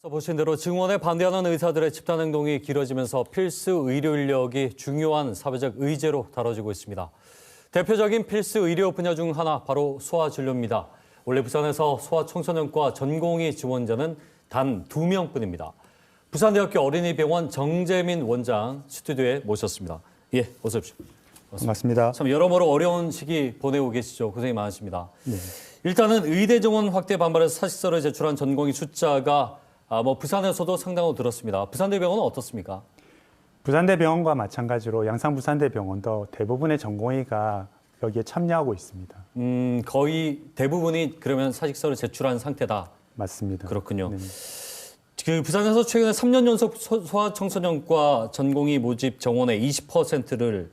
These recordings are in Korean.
보신 대로 증원에 반대하는 의사들의 집단 행동이 길어지면서 필수 의료 인력이 중요한 사회적 의제로 다뤄지고 있습니다. 대표적인 필수 의료 분야 중 하나 바로 소아진료입니다. 원래 부산에서 소아청소년과 전공의 지원자는 단 2명뿐입니다. 부산대학교 어린이병원 정재민 원장 스튜디오에 모셨습니다. 예, 어서 오십시오. 반갑습니다. 참 여러모로 어려운 시기 보내고 계시죠. 고생이 많으십니다. 네. 일단은 의대 정원 확대 반발에서 사직서를 제출한 전공의 숫자가 부산에서도 상당히 늘었습니다. 부산대병원은 어떻습니까? 부산대병원과 마찬가지로 양산부산대병원도 대부분의 전공의가 여기에 참여하고 있습니다. 거의 대부분이 그러면 사직서를 제출한 상태다. 맞습니다. 그렇군요. 네. 그 부산에서 최근에 3년 연속 소아청소년과 전공의 모집 정원의 20%를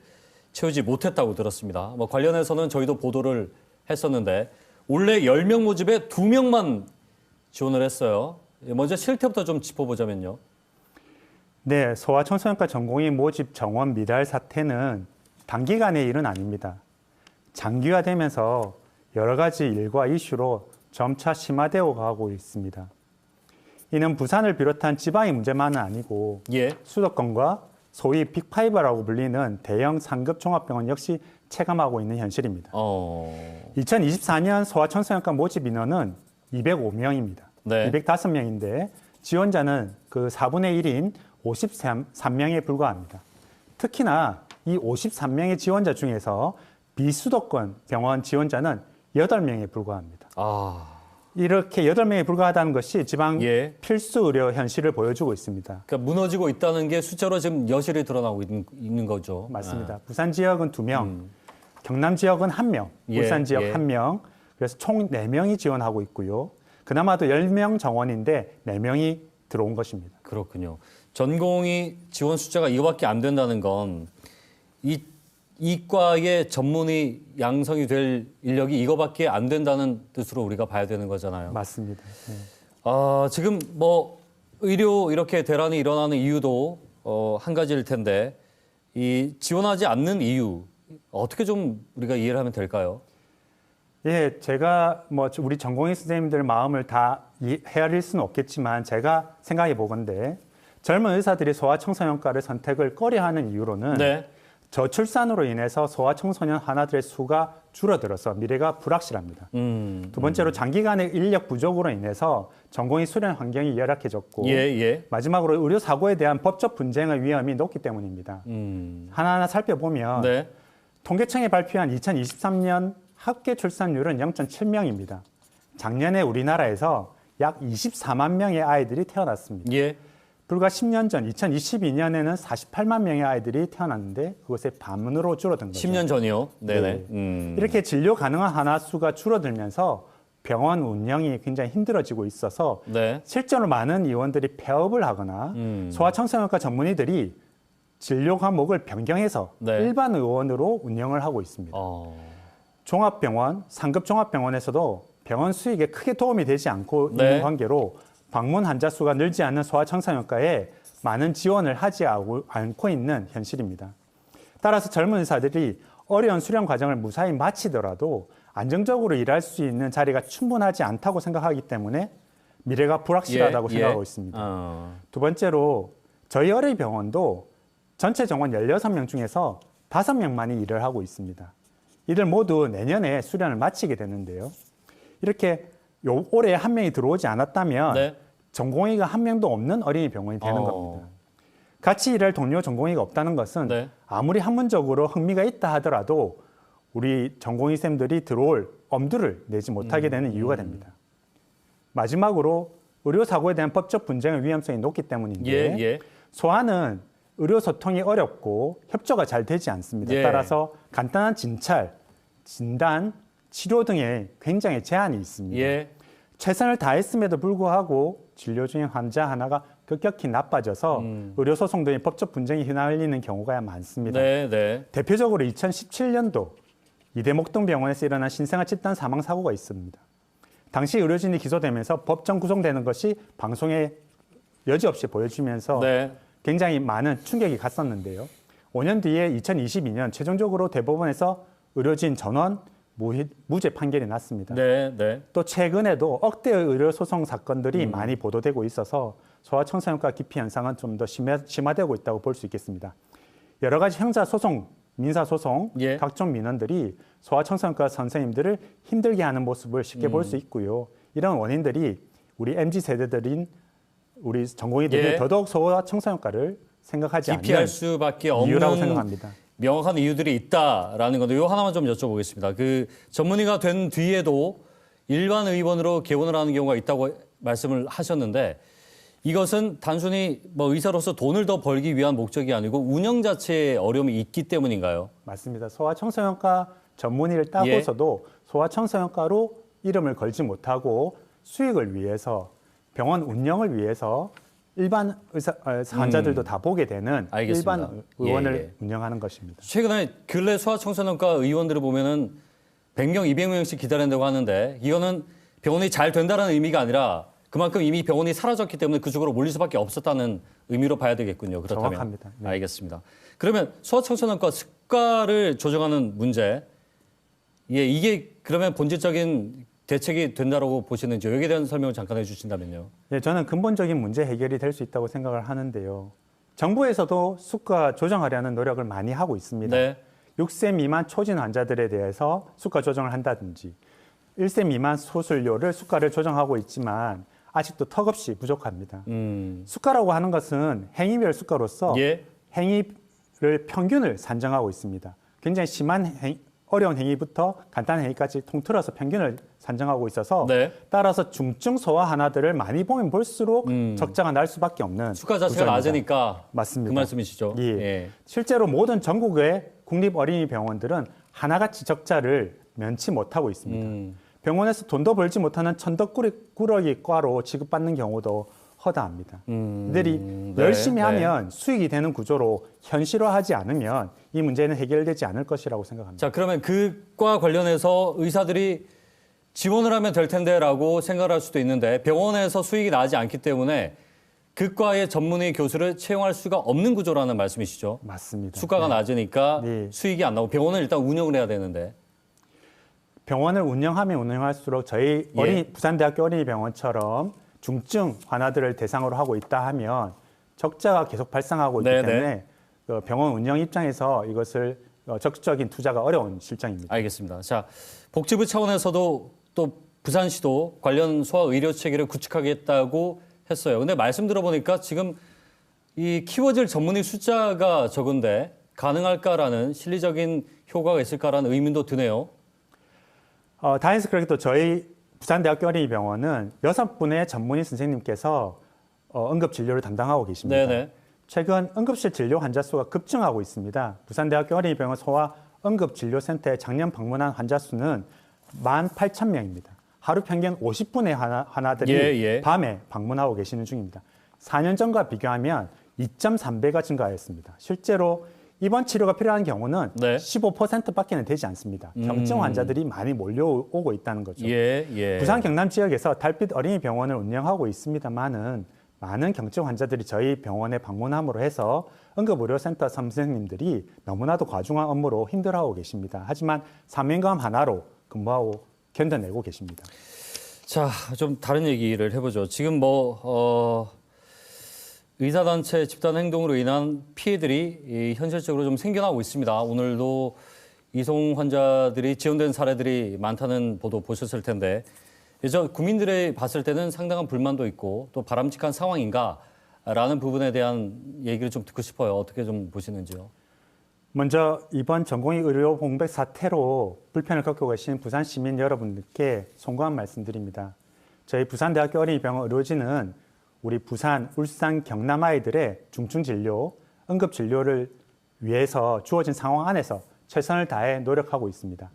채우지 못했다고 들었습니다. 관련해서는 저희도 보도를 했었는데 원래 10명 모집에 2명만 지원을 했어요. 먼저 실태부터 좀 짚어보자면요. 네, 소아청소년과 전공의 모집 정원 미달 사태는 단기간의 일은 아닙니다. 장기화되면서 여러 가지 일과 이슈로 점차 심화되어 가고 있습니다. 이는 부산을 비롯한 지방의 문제만은 아니고 수도권과 소위 빅5라고 불리는 대형 상급 종합병원 역시 체감하고 있는 현실입니다. 2024년 소아청소년과 모집 인원은 205명입니다. 네. 205명인데 지원자는 그 4분의 1인 53명에 불과합니다. 특히나 이 53명의 지원자 중에서 비수도권 병원 지원자는 8명에 불과합니다. 이렇게 8명에 불과하다는 것이 지방 필수 의료 현실을 보여주고 있습니다. 그러니까 무너지고 있다는 게 숫자로 지금 여실히 드러나고 있는 거죠. 맞습니다. 부산 지역은 2명, 경남 지역은 1명, 울산 지역 1명, 그래서 총 4명이 지원하고 있고요. 그나마도 10명 정원인데 4명이 들어온 것입니다. 그렇군요. 전공의 지원 숫자가 이거밖에 안 된다는 건 이과의 전문의 양성이 될 인력이 이거밖에 안 된다는 뜻으로 우리가 봐야 되는 거잖아요. 맞습니다. 네. 지금 의료 이렇게 대란이 일어나는 이유도 한 가지일 텐데 이 지원하지 않는 이유 어떻게 좀 우리가 이해를 하면 될까요? 예, 제가 우리 전공의 선생님들 마음을 다 헤아릴 수는 없겠지만 제가 생각해 보건대 젊은 의사들이 소아청소년과를 선택을 꺼려하는 이유로는 저출산으로 인해서 소아청소년 하나들의 수가 줄어들어서 미래가 불확실합니다. 두 번째로 장기간의 인력 부족으로 인해서 전공의 수련 환경이 열악해졌고 마지막으로 의료 사고에 대한 법적 분쟁의 위험이 높기 때문입니다. 하나하나 살펴보면 통계청이 발표한 2023년 합계 출산율은 0.7명입니다. 작년에 우리나라에서 약 24만 명의 아이들이 태어났습니다. 불과 10년 전 2022년에는 48만 명의 아이들이 태어났는데 그것의 반으로 줄어든 거죠. 10년 전이요? 네네. 이렇게 진료 가능한 하나 수가 줄어들면서 병원 운영이 굉장히 힘들어지고 있어서 실제로 많은 의원들이 폐업을 하거나 소아청소년과 전문의들이 진료 과목을 변경해서 일반 의원으로 운영을 하고 있습니다. 종합병원, 상급 종합병원에서도 병원 수익에 크게 도움이 되지 않고 있는 관계로 방문 환자 수가 늘지 않는 소아청소년과에 많은 지원을 하지 않고 있는 현실입니다. 따라서 젊은 의사들이 어려운 수련 과정을 무사히 마치더라도 안정적으로 일할 수 있는 자리가 충분하지 않다고 생각하기 때문에 미래가 불확실하다고 생각하고 있습니다. 두 번째로 저희 어린이병원도 전체 정원 16명 중에서 5명만이 일을 하고 있습니다. 이들 모두 내년에 수련을 마치게 되는데요. 이렇게 올해 1명이 들어오지 않았다면 전공의가 1명도 없는 어린이병원이 되는 겁니다. 같이 일할 동료 전공의가 없다는 것은 아무리 학문적으로 흥미가 있다 하더라도 우리 전공의쌤들이 들어올 엄두를 내지 못하게 되는 이유가 됩니다. 마지막으로 의료사고에 대한 법적 분쟁의 위험성이 높기 때문인데 소아는 의료소통이 어렵고 협조가 잘 되지 않습니다. 따라서 간단한 진찰, 진단, 치료 등에 굉장히 제한이 있습니다. 최선을 다했음에도 불구하고 진료 중인 환자 하나가 급격히 나빠져서 의료소송 등의 법적 분쟁이 휘날리는 경우가 많습니다. 대표적으로 2017년도 이대목동병원에서 일어난 신생아 집단 사망 사고가 있습니다. 당시 의료진이 기소되면서 법정 구속되는 것이 방송에 여지없이 보여지면서 굉장히 많은 충격이 갔었는데요. 5년 뒤에 2022년 최종적으로 대법원에서 의료진 전원 무죄 판결이 났습니다. 네, 네. 또 최근에도 억대 의료 소송 사건들이 많이 보도되고 있어서 소아청소년과 기피 현상은 좀 더 심화되고 있다고 볼 수 있겠습니다. 여러 가지 형사 소송, 민사 소송, 예. 각종 민원들이 소아청소년과 선생님들을 힘들게 하는 모습을 쉽게 볼 수 있고요. 이런 원인들이 우리 MZ 세대들인 우리 전공의들이 예. 더더욱 소아청소년과를 생각하지 않는 기피할 수밖에 이유라고 없는 생각합니다. 명확한 이유들이 있다라는 건데 요 하나만 좀 여쭤보겠습니다. 그 전문의가 된 뒤에도 일반 의원으로 개원을 하는 경우가 있다고 말씀을 하셨는데 이것은 단순히 뭐 의사로서 돈을 더 벌기 위한 목적이 아니고 운영 자체에 어려움이 있기 때문인가요? 맞습니다. 소아청소년과 전문의를 따고서도 소아청소년과로 이름을 걸지 못하고 수익을 위해서 병원 운영을 위해서 일반 환자들도 다 보게 되는 알겠습니다. 일반 의원을 예. 운영하는 것입니다. 최근에 근래 소아청소년과 의원들을 보면은 100명, 200명씩 기다린다고 하는데 이거는 병원이 잘 된다는 의미가 아니라 그만큼 이미 병원이 사라졌기 때문에 그쪽으로 몰릴 수밖에 없었다는 의미로 봐야 되겠군요. 그렇다면. 정확합니다. 네. 알겠습니다. 그러면 소아청소년과 수가를 조정하는 문제, 예, 이게 그러면 본질적인 대책이 된다고 보시는지 여기에 대한 설명을 잠깐 해주신다면요. 네, 저는 근본적인 문제 해결이 될 수 있다고 생각을 하는데요. 정부에서도 수가 조정하려는 노력을 많이 하고 있습니다. 네. 6세 미만 초진 환자들에 대해서 수가 조정을 한다든지 1세 미만 수술료를 수가를 조정하고 있지만 아직도 턱없이 부족합니다. 수가라고 하는 것은 행위별 수가로서 예. 행위를 평균을 산정하고 있습니다. 굉장히 심한 어려운 행위부터 간단한 행위까지 통틀어서 평균을 산정하고 있어서 네. 따라서 중증 소아 하나들을 많이 보면 볼수록 적자가 날 수밖에 없는 수가 자체가 구조입니다. 낮으니까 맞습니다. 그 말씀이시죠. 예. 예. 실제로 모든 전국의 국립 어린이 병원들은 하나같이 적자를 면치 못하고 있습니다. 병원에서 돈도 벌지 못하는 천덕꾸러기 과로 취급받는 경우도 허다합니다. 이들이 네, 열심히 네. 하면 수익이 되는 구조로 현실화하지 않으면 이 문제는 해결되지 않을 것이라고 생각합니다. 자, 그러면 그과 관련해서 의사들이 지원을 하면 될 텐데라고 생각을 할 수도 있는데 병원에서 수익이 나지 않기 때문에 그과의 전문의 교수를 채용할 수가 없는 구조라는 말씀이시죠? 맞습니다. 수가가 네. 낮으니까 네. 수익이 안 나오고 병원은 일단 운영을 해야 되는데. 병원을 운영하면 운영할수록 저희 예. 부산대학교 어린이병원처럼 중증 환자들을 대상으로 하고 있다 하면 적자가 계속 발생하고 있기 네네. 때문에 병원 운영 입장에서 이것을 적극적인 투자가 어려운 실정입니다. 알겠습니다. 자, 복지부 차원에서도 또 부산시도 관련 소아 의료 체계를 구축하겠다고 했어요. 근데 말씀 들어보니까 지금 이 키워질 전문의 숫자가 적은데 가능할까라는 실리적인 효과가 있을까라는 의문도 드네요. 다행히 그렇게 또 저희 부산대학교 어린이병원은 6분의 전문의 선생님께서 응급 진료를 담당하고 계십니다. 네네. 최근 응급실 진료 환자 수가 급증하고 있습니다. 부산대학교 어린이병원 소아 응급진료센터에 작년 방문한 환자 수는 18,000명입니다. 하루 평균 50분의 환자들이 예. 밤에 방문하고 계시는 중입니다. 4년 전과 비교하면 2.3배가 증가했습니다. 실제로 입원 치료가 필요한 경우는 네. 15%밖에는 되지 않습니다. 경증 환자들이 많이 몰려오고 있다는 거죠. 예. 부산 경남 지역에서 달빛 어린이병원을 운영하고 있습니다만은 많은 경증 환자들이 저희 병원에 방문함으로 해서 응급의료센터 선생님들이 너무나도 과중한 업무로 힘들어하고 계십니다. 하지만 사명감 하나로 근무하고 견뎌내고 계십니다. 자, 좀 다른 얘기를 해보죠. 지금 의사단체 집단 행동으로 인한 피해들이 현실적으로 좀 생겨나고 있습니다. 오늘도 이송 환자들이 지원된 사례들이 많다는 보도 보셨을 텐데 국민들이 봤을 때는 상당한 불만도 있고 또 바람직한 상황인가라는 부분에 대한 얘기를 좀 듣고 싶어요. 어떻게 좀 보시는지요? 먼저 이번 전공의 의료 공백 사태로 불편을 겪고 계신 부산 시민 여러분들께 송구한 말씀드립니다. 저희 부산대학교 어린이병원 의료진은 우리 부산, 울산, 경남 아이들의 중증 진료, 응급 진료를 위해서 주어진 상황 안에서 최선을 다해 노력하고 있습니다.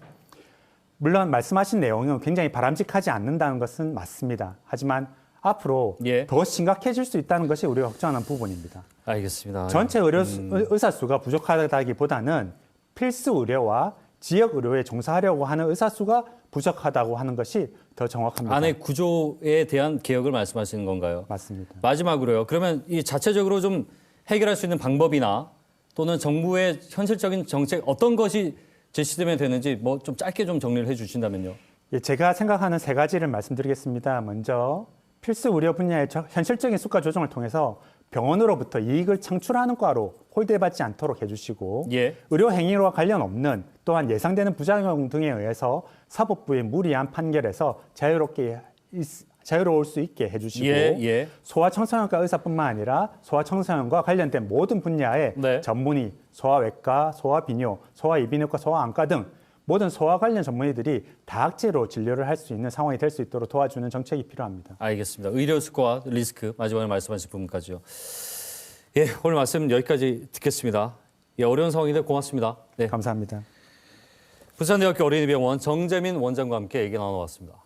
물론 말씀하신 내용은 굉장히 바람직하지 않는다는 것은 맞습니다. 하지만 앞으로 예. 더 심각해질 수 있다는 것이 우리가 걱정하는 부분입니다. 알겠습니다. 전체 의사 수가 부족하다기보다는 필수 의료와 지역 의료에 종사하려고 하는 의사 수가 부족하다고 하는 것이 더 정확합니다. 안의 구조에 대한 개혁을 말씀하시는 건가요? 맞습니다. 마지막으로요. 그러면 이 자체적으로 좀 해결할 수 있는 방법이나 또는 정부의 현실적인 정책 어떤 것이 제시되면 되는지 뭐 좀 짧게 좀 정리를 해주신다면요. 예, 제가 생각하는 세 가지를 말씀드리겠습니다. 먼저 필수 의료 분야의 현실적인 수가 조정을 통해서 병원으로부터 이익을 창출하는 과로 홀대받지 않도록 해주시고 예. 의료 행위와 관련 없는 또한 예상되는 부작용 등에 의해서 사법부의 무리한 판결에서 자유로울 수 있게 해주시고 예. 소아청소년과 의사뿐만 아니라 소아청소년과 관련된 모든 분야의 네. 전문의, 소아외과, 소아비뇨, 소아이비인후과, 소아안과 등 모든 소아 관련 전문의들이 다학제로 진료를 할 수 있는 상황이 될 수 있도록 도와주는 정책이 필요합니다. 알겠습니다. 의료 수고와 리스크 마지막에 말씀하신 부분까지요. 예, 오늘 말씀 여기까지 듣겠습니다. 예, 어려운 상황인데 고맙습니다. 네. 감사합니다. 부산대학교 어린이병원 정재민 원장과 함께 얘기 나눠봤습니다.